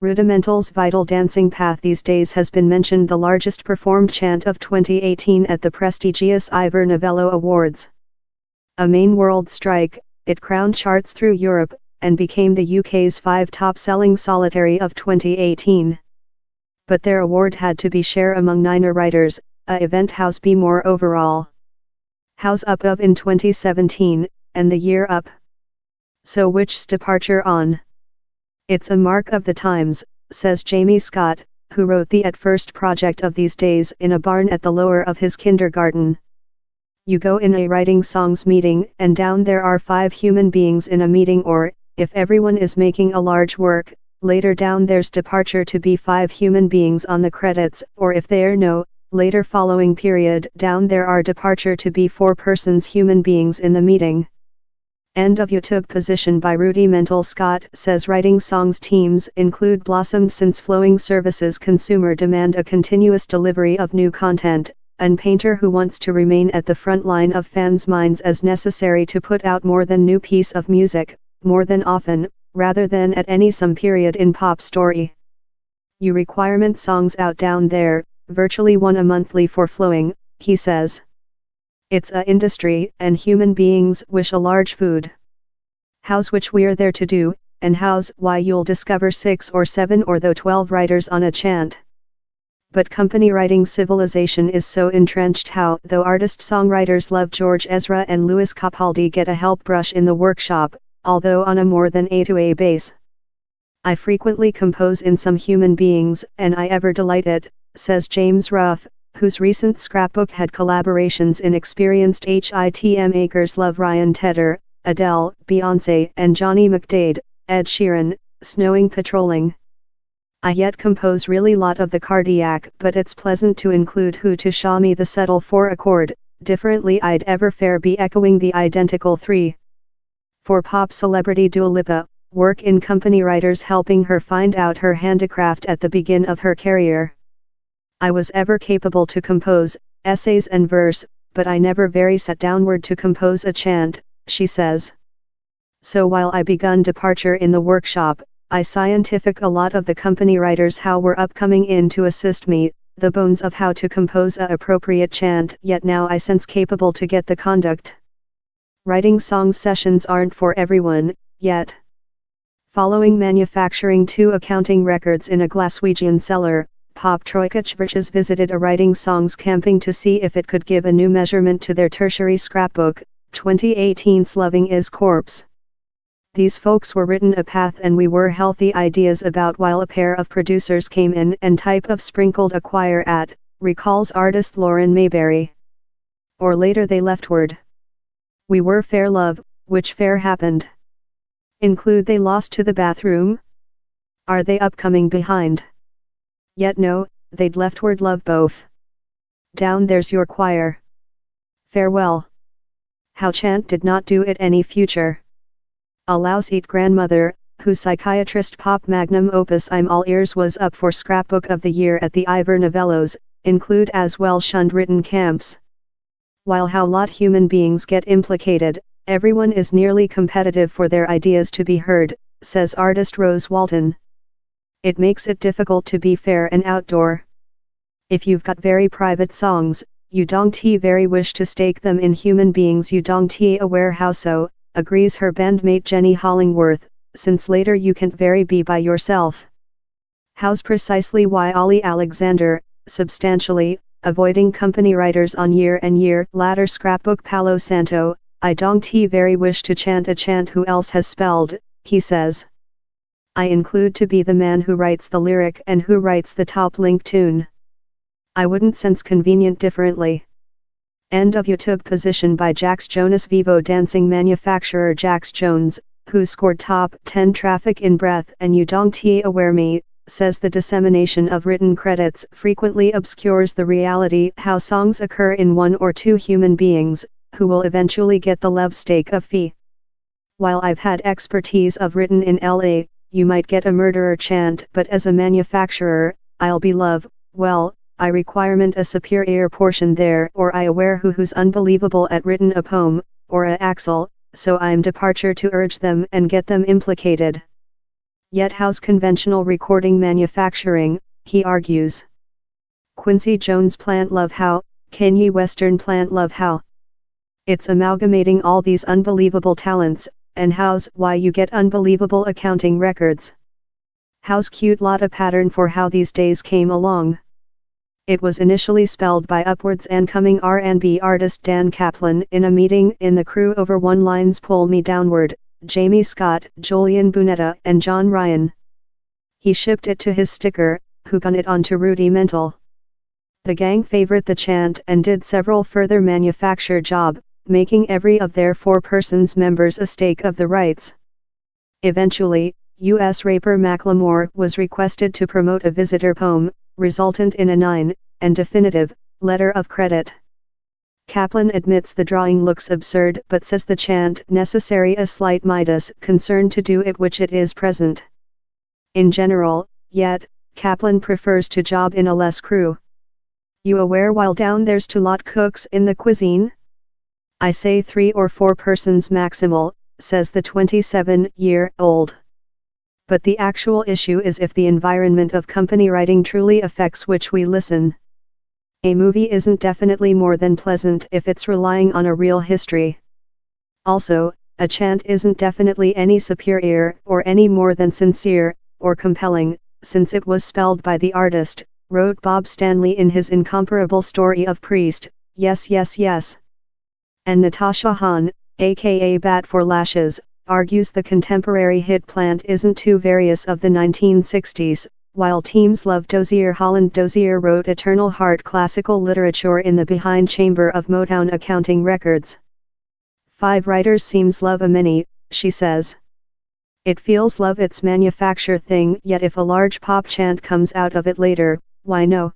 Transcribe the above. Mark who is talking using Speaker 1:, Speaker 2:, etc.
Speaker 1: Rudimental's vital dancing path these days has been mentioned the largest performed chant of 2018 at the prestigious Ivor Novello Awards. A main world strike, it crowned charts through Europe, and became the UK's 5 top-selling solitary of 2018. But their award had to be share among 9 writers, a event House be more overall. House up of in 2017, and the year up. So which's departure on? It's a mark of the times, says Jamie Scott, who wrote the At First project of these days in a barn at the lower of his kindergarten. You go in a writing songs meeting and down there are 5 human beings in a meeting, or, if everyone is making a large work, later down there's departure to be 5 human beings on the credits, or if there no, later following period down there are departure to be 4 persons human beings in the meeting. End of YouTube position by Rudimental. Scott says writing songs teams include blossomed since flowing services consumer demand a continuous delivery of new content, and painter who wants to remain at the front line of fans' minds as necessary to put out more than new piece of music, more than often, rather than at any some period in pop story. You requirement songs out down there, virtually 1 a monthly for flowing, he says. It's a industry, and human beings wish a large food. How's which we're there to do, and how's why you'll discover 6 or 7 or though 12 writers on a chant. But company writing civilization is so entrenched how, though artist-songwriters love George Ezra and Louis Capaldi get a help brush in the workshop, although on a more than A-to-A base. I frequently compose in some human beings, and I ever delighted, says James Ruff, whose recent scrapbook had collaborations in experienced HITM acres love Ryan Tedder, Adele, Beyoncé and Johnny McDade, Ed Sheeran, Snowing Patrolling. I yet compose really lot of the cardiac, but it's pleasant to include who to show me the settle 4 accord, differently I'd ever fair be echoing the identical 3. For pop celebrity Dua Lipa, work in company writers helping her find out her handicraft at the begin of her career. I was ever capable to compose, essays and verse, but I never very sat downward to compose a chant, she says. So while I begun departure in the workshop, I scientific a lot of the company writers how were upcoming in to assist me, the bones of how to compose a appropriate chant, yet now I sense capable to get the conduct. Writing songs sessions aren't for everyone, yet. Following manufacturing 2 accounting records in a Glaswegian cellar, Pop Troika Chvrches visited a writing songs camping to see if it could give a new measurement to their tertiary scrapbook, 2018's Loving Is Corpse. These folks were written a path and we were healthy ideas about while a pair of producers came in and type of sprinkled a choir at, recalls artist Lauren Mayberry. Or later they leftward. We were fair love, which fair happened. Include they lost to the bathroom? Are they upcoming behind? Yet no, they'd leftward love both. Down there's your choir. Farewell. How Chant did not do it any future. Allows eat grandmother, whose psychiatrist pop magnum opus I'm All Ears was up for scrapbook of the year at the Ivor Novellos, include as well shunned written camps. While how lot human beings get implicated, everyone is nearly competitive for their ideas to be heard, says artist Rose Walton. It makes it difficult to be fair and outdoor. If you've got very private songs, you don't very wish to stake them in human beings you don't aware how so, agrees her bandmate Jenny Hollingworth, since later you can't very be by yourself. How's precisely why Ollie Alexander, substantially, avoiding company writers on year and year latter scrapbook Palo Santo, I don't very wish to chant a chant who else has spelled, he says. I include to be the man who writes the lyric and who writes the top link tune. I wouldn't sense convenient differently. End of YouTube position by Jax Jonas Vivo dancing manufacturer Jax Jones, who scored top 10 traffic in breath and you don't aware me, says the dissemination of written credits frequently obscures the reality how songs occur in 1 or 2 human beings, who will eventually get the lev stake of fee. While I've had expertise of written in LA, you might get a murderer chant, but as a manufacturer, I'll be love, well, I requirement a superior portion there, or I aware who's unbelievable at written a poem, or a axle, so I'm departure to urge them and get them implicated. Yet how's conventional recording manufacturing, he argues. Quincy Jones plant love how, Kanye Western plant love how. It's amalgamating all these unbelievable talents, and how's why you get unbelievable accounting records. How's cute lot a pattern for how these days came along. It was initially spelled by upwards and coming R&B artist Dan Kaplan in a meeting in the crew over one lines Pull Me Downward, Jamie Scott, Julian Bunetta and John Ryan. He shipped it to his sticker, who gun it onto Rudimental. The gang favored the chant and did several further manufacture job, making every of their 4 persons members a stake of the rights. Eventually, U.S. rapper Macklemore was requested to promote a visitor poem, resultant in a 9, and definitive, letter of credit. Kaplan admits the drawing looks absurd but says the chant necessary a slight Midas concern to do it which it is present. In general, yet, Kaplan prefers to job in a less crew. You aware while down there's too lot cooks in the cuisine? I say 3 or 4 persons maximal, says the 27-year-old. But the actual issue is if the environment of company writing truly affects which we listen. A movie isn't definitely more than pleasant if it's relying on a real history. Also, a chant isn't definitely any superior or any more than sincere or compelling, since it was spelled by the artist, wrote Bob Stanley in his incomparable story of Priest, Yes Yes Yes. And Natasha Hahn, aka Bat for Lashes, argues the contemporary hit plant isn't too various of the 1960s, while teams love Dozier. Holland Dozier wrote Eternal Heart classical literature in the behind chamber of Motown accounting records. 5 writers seems love a many, she says. It feels love its manufacture thing, yet if a large pop chant comes out of it later, why no.